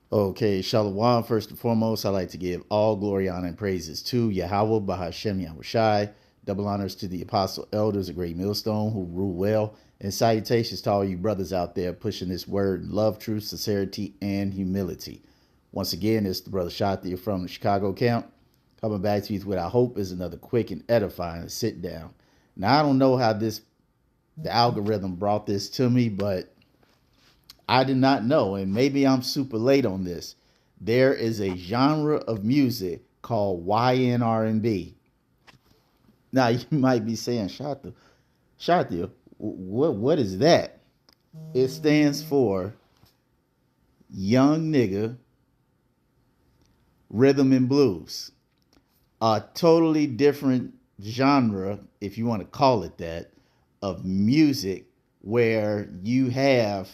Okay, Shalom. First and foremost, I'd like to give all glory, honor, and praises to Yahweh, Bahashem, Yahushai. Double honors to the apostle elders, a great millstone who rule well. And salutations to all you brothers out there pushing this word, love, truth, sincerity, and humility. Once again, it's the brother Shathir from the Chicago camp, coming back to you with what I hope is another quick and edifying sit down. Now, I don't know how the algorithm brought this to me, but I did not know, and maybe I'm super late on this. There is a genre of music called Ynrnb. Now you might be saying, Shatu, what is that? It stands for Young Nigga Rhythm and Blues. A totally different genre, if you want to call it that, of music where you have,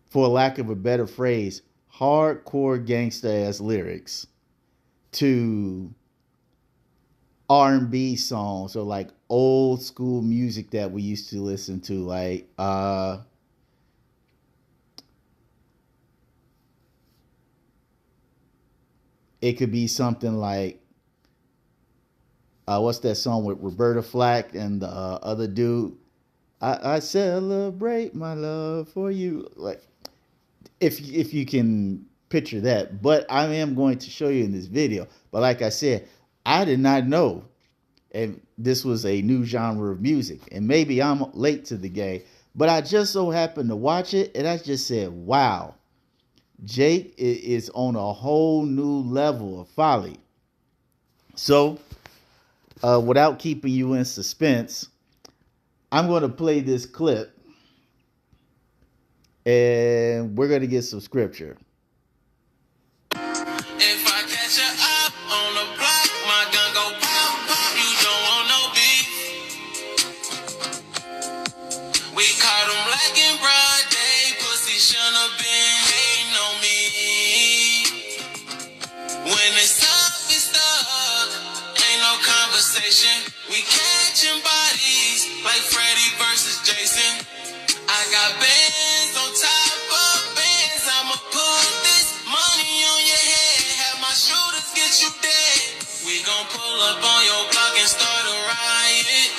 for lack of a better phrase, hardcore gangsta ass lyrics to R&B songs or like old school music that we used to listen to, like it could be something like what's that song with Roberta Flack and the other dude? I celebrate my love for you. Like if you can picture that. But I am going to show you in this video. But like I said, I did not know, and this was a new genre of music. And maybe I'm late to the game, but I just so happened to watch it, and I just said, "Wow, Jake is on a whole new level of folly." So, without keeping you in suspense, I'm going to play this clip, and we're going to get some scripture. If I catch you up on the block, my gun go pop, pop. You don't want no beef. We caught him like in broad day. Pussy shouldn't have been hating on me. When it's up, it's stuck. Ain't no conversation. We catching bodies like Freddy versus Jason. I got bands on top of bands. I'ma put this money on your head. Have my shooters get you dead. We gon' pull up on your block and start a riot.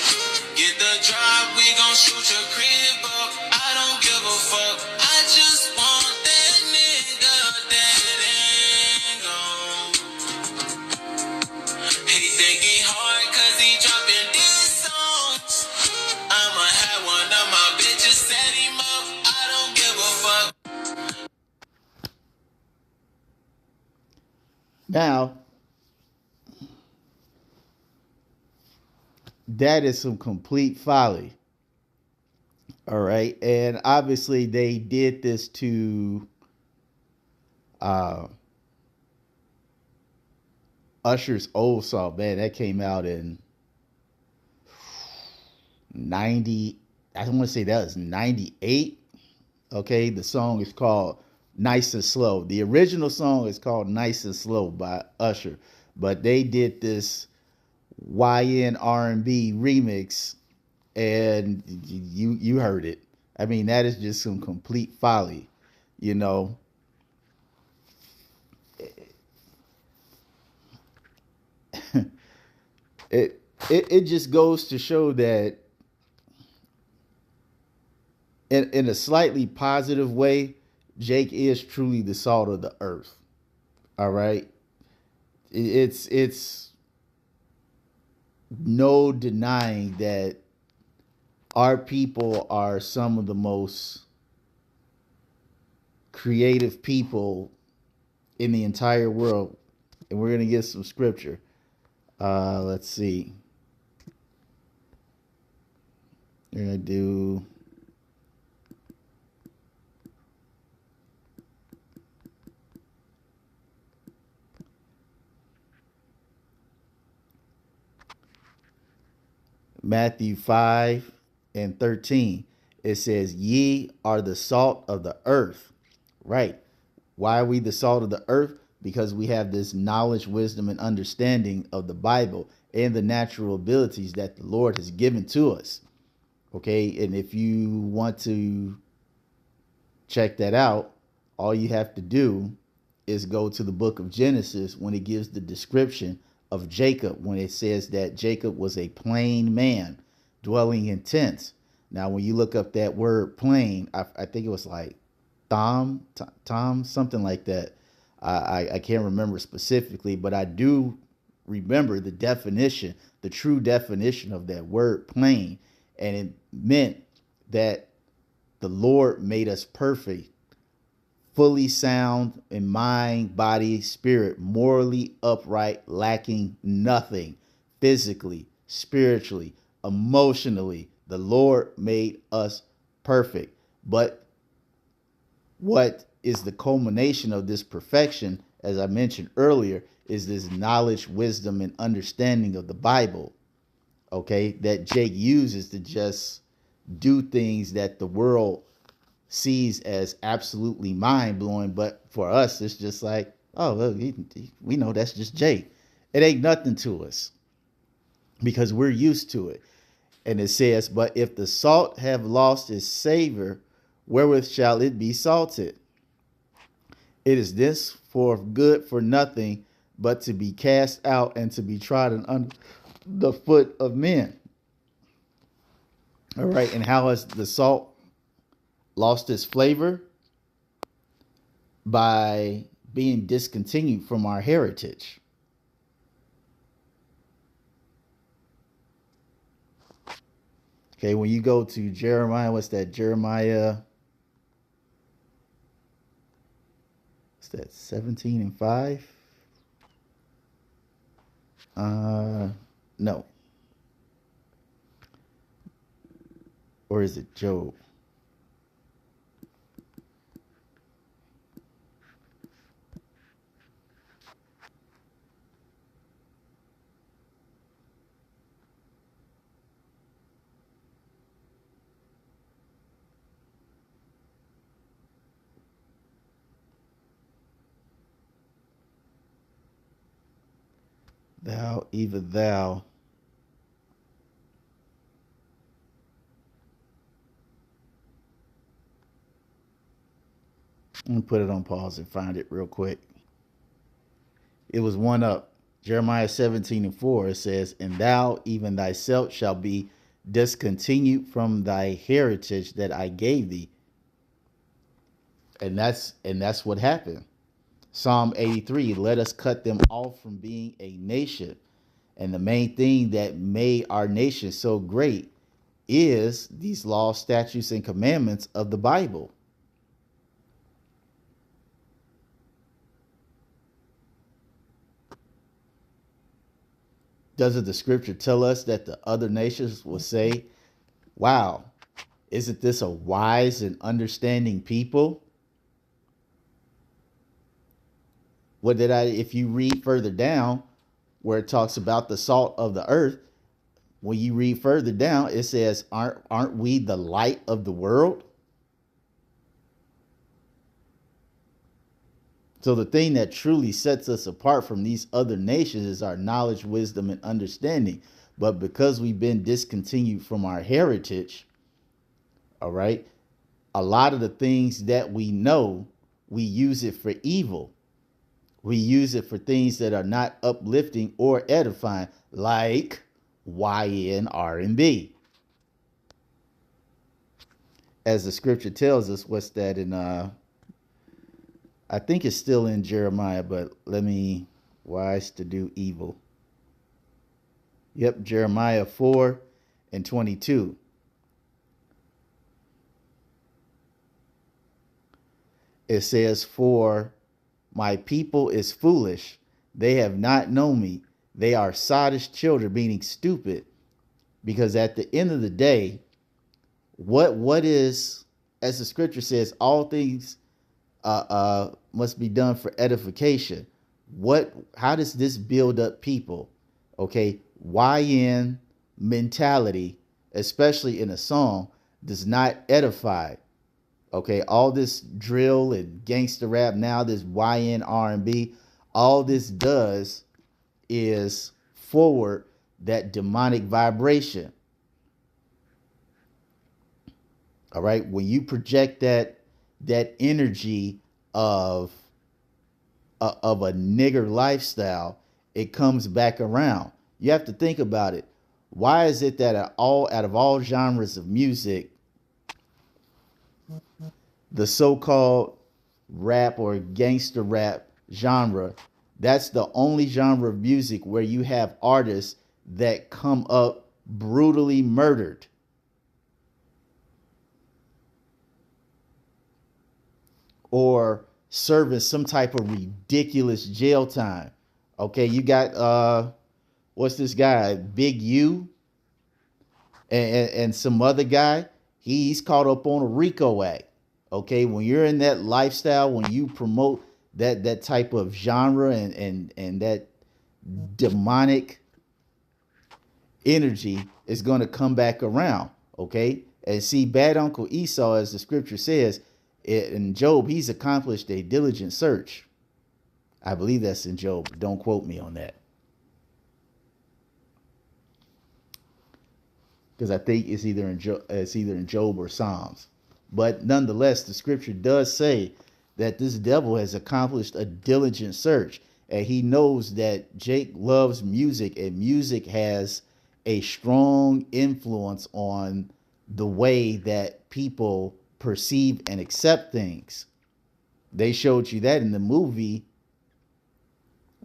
Get the drop, we gon' shoot your crib up. I don't give a fuck. I just want that nigga dead and gone. He think he hard cause he dropping these songs. I'ma have one of my bitches set him up. I don't give a fuck. Now, that is some complete folly. All right. And obviously, they did this to Usher's old song. Man, that came out in 90. I don't want to say that was 98. Okay. The song is called Nice and Slow. The original song is called Nice and Slow by Usher. But they did this Ynrnb remix, and you heard it. I mean, that is just some complete folly, you know. It just goes to show that in a slightly positive way, Jake is truly the salt of the earth. All right. It's no denying that our people are some of the most creative people in the entire world. And we're going to get some scripture. Let's see. We're going to do Matthew 5 and 13. It says, "Ye are the salt of the earth." Right. Why are we the salt of the earth? Because we have this knowledge, wisdom, and understanding of the Bible and the natural abilities that the Lord has given to us. Okay, and if you want to check that out, all you have to do is go to the book of Genesis when it gives the description of Jacob, when it says that Jacob was a plain man dwelling in tents. Now, when you look up that word plain, I think it was like Tom, something like that. I can't remember specifically, but I do remember the definition, the true definition of that word plain. And it meant that the Lord made us perfect, fully sound in mind, body, spirit, morally upright, lacking nothing, physically, spiritually, emotionally. The Lord made us perfect. But what is the culmination of this perfection, as I mentioned earlier, is this knowledge, wisdom, and understanding of the Bible, okay, that Jake uses to just do things that the world sees as absolutely mind-blowing, but for us it's just like, oh well, we know that's just Jake. It ain't nothing to us because we're used to it. And it says, but if the salt have lost its savor, wherewith shall it be salted? It is this for good for nothing, but to be cast out and to be trodden under the foot of men. All right, and how has the salt lost its flavor? By being discontinued from our heritage. Okay, when you go to Jeremiah, what's that? Jeremiah, what's that? 17:5? No. Or is it Job? Thou, even thou. I'm gonna put it on pause and find it real quick. It was one up. Jeremiah 17:4. It says, and thou, even thyself, shall be discontinued from thy heritage that I gave thee. And that's what happened. Psalm 83, let us cut them off from being a nation. And the main thing that made our nation so great is these laws, statutes, and commandments of the Bible. Doesn't the scripture tell us that the other nations will say, wow, isn't this a wise and understanding people? If you read further down where it talks about the salt of the earth, when you read further down, it says, aren't we the light of the world? So the thing that truly sets us apart from these other nations is our knowledge, wisdom, and understanding. But because we've been discontinued from our heritage, all right, a lot of the things that we know, we use it for evil. We use it for things that are not uplifting or edifying, like Ynrnb. As the scripture tells us, what's that in I think it's still in Jeremiah, but wise to do evil. Yep, Jeremiah 4:22. It says, for my people is foolish. They have not known me. They are sottish children, meaning stupid. Because at the end of the day, what is, as the scripture says, all things must be done for edification. How does this build up people? Okay, YN mentality, especially in a song, does not edify. Okay, all this drill and gangster rap, now this YN R&B, all this does is forward that demonic vibration. All right. When you project that energy of a nigger lifestyle, it comes back around. You have to think about it. Why is it that out of all genres of music, the so-called rap or gangster rap genre, that's the only genre of music where you have artists that come up brutally murdered? Or serving some type of ridiculous jail time. Okay, you got what's this guy, Big U, and some other guy. He's caught up on a RICO act. Okay, when you're in that lifestyle, when you promote that type of genre and that demonic energy is going to come back around. Okay, and see, bad Uncle Esau, as the scripture says in Job, he's accomplished a diligent search. I believe that's in Job. Don't quote me on that, because I think it's either in Job or Psalms. But nonetheless, the scripture does say that this devil has accomplished a diligent search, and he knows that Jake loves music, and music has a strong influence on the way that people perceive and accept things. They showed you that in the movie.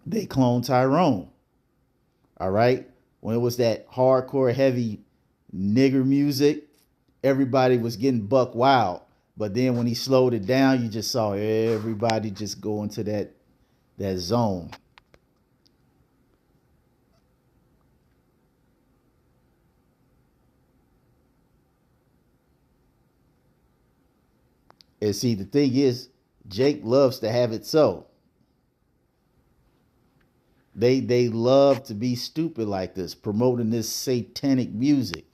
They cloned Tyrone. All right. When it was that hardcore, heavy nigger music, everybody was getting buck wild. But then when he slowed it down, you just saw everybody just go into that zone. And see, the thing is, Jake loves to have it so. They love to be stupid like this, promoting this satanic music.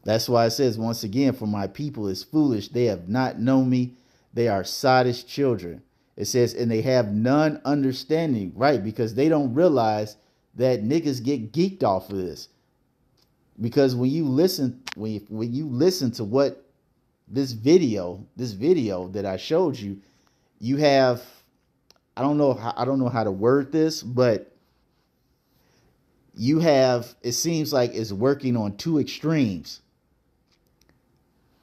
That's why it says, once again, for my people is foolish. They have not known me. They are sottish children. It says, and they have none understanding, right? Because they don't realize that niggas get geeked off of this. Because when you listen to what this video that I showed you, you have, I don't know how to word this, but you have, it seems like it's working on two extremes.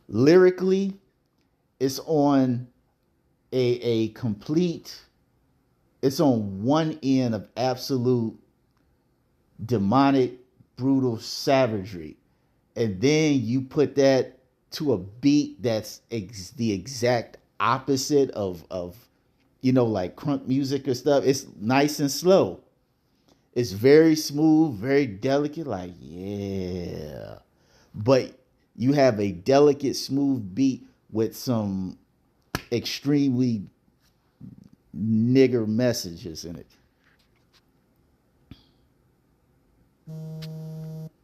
Lyrically, it's on a complete, it's on one end of absolute demonic, brutal savagery. And then you put that to a beat that's the exact opposite of like crunk music or stuff. It's nice and slow. It's very smooth, very delicate, like, yeah. But you have a delicate, smooth beat with some extremely nigger messages in it.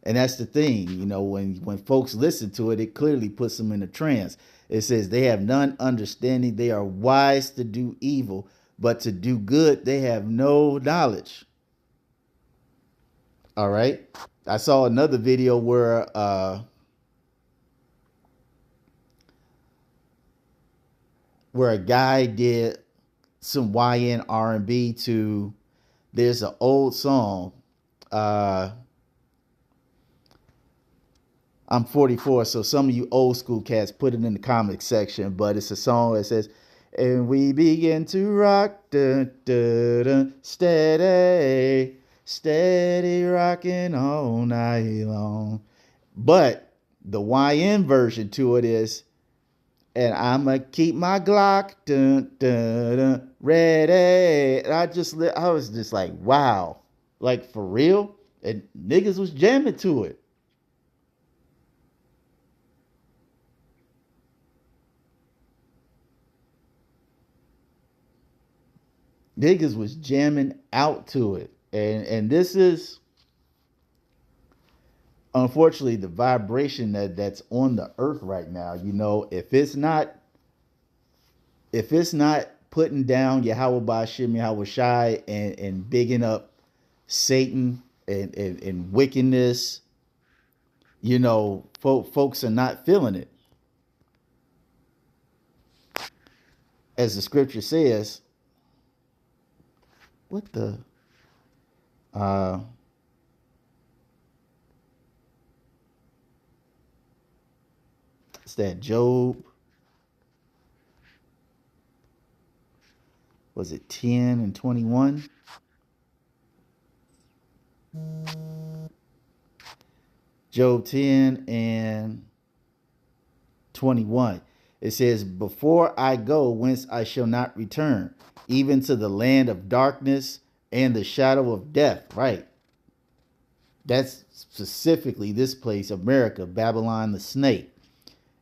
And that's the thing, when folks listen to it, it clearly puts them in a trance. It says they have none understanding. They are wise to do evil, but to do good, they have no knowledge. All right. I saw another video where a guy did some Ynrnb to, there's an old song. I'm 44, so some of you old school cats put it in the comment section, but it's a song that says, and we begin to rock, dun, dun, dun, steady, steady rocking all night long. But the YN version to it is, and I'ma keep my Glock, dun, dun, dun, ready. And I was just like, wow, like for real? And niggas was jamming to it. Niggas was jamming out to it. And this is, unfortunately, the vibration that's on the earth right now. If it's not putting down Yahweh Bashim Yahweh Shai and bigging up Satan and wickedness folks are not feeling it. As the scripture says, what the uh it's that Job, was it 10 and 21? Job 10 and 21. It says, before I go, whence I shall not return, even to the land of darkness and the shadow of death. Right. That's specifically this place, America, Babylon the snake.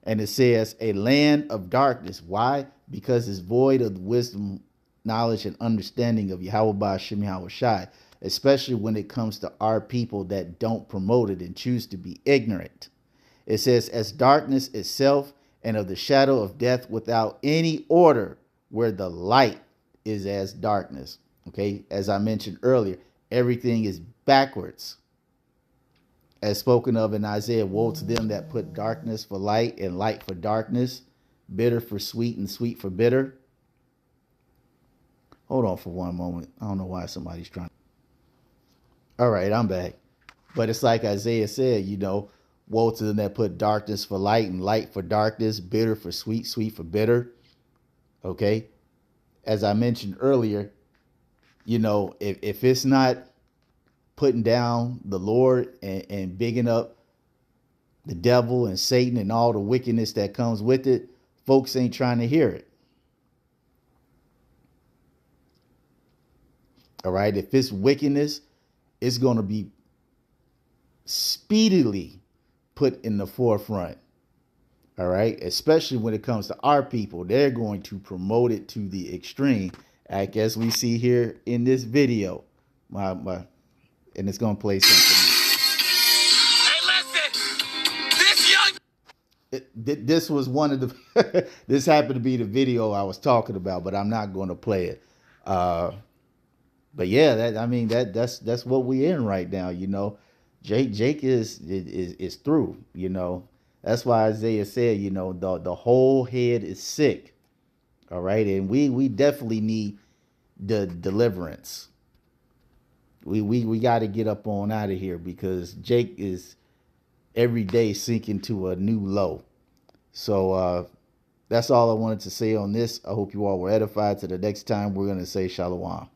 And it says a land of darkness. Why? Because it's void of the wisdom, knowledge, and understanding of Yahweh Ba'ashem Yahweh Shai, especially when it comes to our people that don't promote it and choose to be ignorant. It says, as darkness itself and of the shadow of death without any order, where the light is as darkness. Okay, as I mentioned earlier, everything is backwards. As spoken of in Isaiah, woe to them that put darkness for light and light for darkness, bitter for sweet and sweet for bitter. Hold on for one moment. I don't know why somebody's trying. All right, I'm back. But it's like Isaiah said, woe to them that put darkness for light and light for darkness, bitter for sweet, sweet for bitter. Okay. As I mentioned earlier, if it's not putting down the Lord and bigging up the devil and Satan and all the wickedness that comes with it, folks ain't trying to hear it. All right. If it's wickedness, it's going to be speedily put in the forefront. All right. Especially when it comes to our people, they're going to promote it to the extreme. I guess we see here in this video, and it's going to play something. Hey, listen, this was one of the, this happened to be the video I was talking about, but I'm not going to play it. But yeah, that's what we're in right now. Jake is through. That's why Isaiah said, the whole head is sick. All right, and we definitely need the deliverance. We got to get up on out of here, because Jake is every day sinking to a new low. So that's all I wanted to say on this. I hope you all were edified. To the next time, we're going to say Shalom.